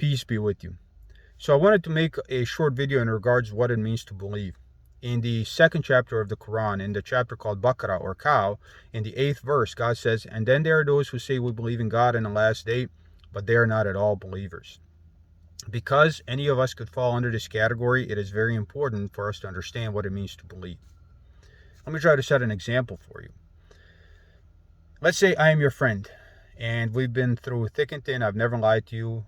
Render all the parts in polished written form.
Peace be with you. So I wanted to make a short video in regards to what it means to believe. In the second chapter of the Quran, in the chapter called Baqarah or cow, in the 8th verse, God says, "And then there are those who say we believe in God in the last day, but they are not at all believers." Because any of us could fall under this category, it is very important for us to understand what it means to believe. Let me try to set an example for you. Let's say I am your friend, and we've been through thick and thin. I've never lied to you.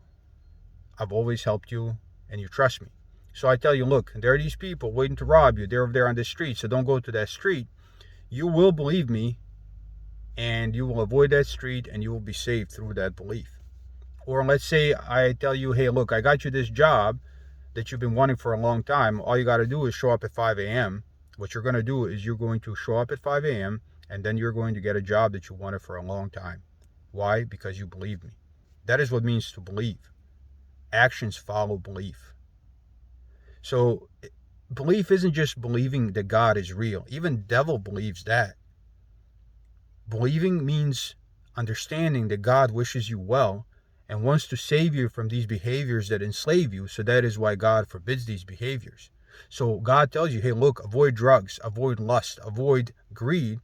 I've always helped you, and you trust me. So I tell you, look, there are these people waiting to rob you. They're over there on the street, so don't go to that street. You will believe me, and you will avoid that street, and you will be saved through that belief. Or let's say I tell you, hey, look, I got you this job that you've been wanting for a long time. All you got to do is show up at 5 a.m. What you're going to do is you're going to show up at 5 a.m. and then you're going to get a job that you wanted for a long time. Why? Because you believe me. That is what it means to believe. Actions follow belief. So belief isn't just believing that God is real. Even devil believes that. Believing means understanding that God wishes you well and wants to save you from these behaviors that enslave you. So that is why God forbids these behaviors. So God tells you, hey, look, avoid drugs, avoid lust, avoid greed.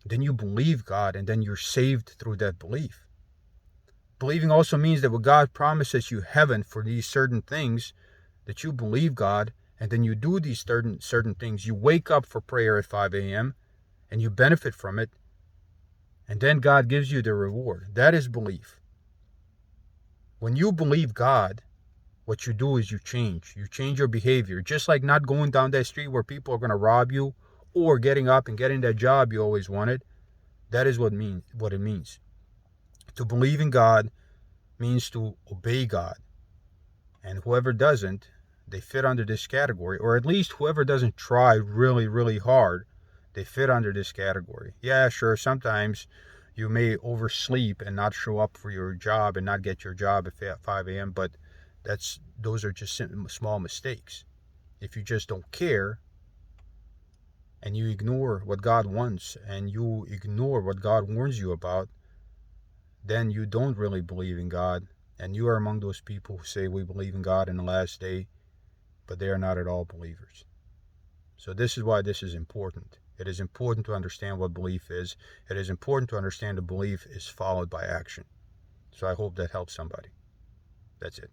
Then you believe God, and then you're saved through that belief. Believing also means that when God promises you heaven for these certain things, that you believe God, and then you do these certain things. You wake up for prayer at 5 a.m. and you benefit from it, and then God gives you the reward. That is belief. When you believe God, what you do is you change. You change your behavior. Just like not going down that street where people are going to rob you, or getting up and getting that job you always wanted. That is what it means. To believe in God means to obey God. And whoever doesn't, they fit under this category. Or at least whoever doesn't try really, really hard, they fit under this category. Yeah, sure, sometimes you may oversleep and not show up for your job and not get your job at 5 a.m., but those are just small mistakes. If you just don't care and you ignore what God wants and you ignore what God warns you about, then you don't really believe in God, and you are among those people who say we believe in God in the last day, but they are not at all believers. So this is why this is important. It is important to understand what belief is. It is important to understand that belief is followed by action. So I hope that helps somebody. That's it.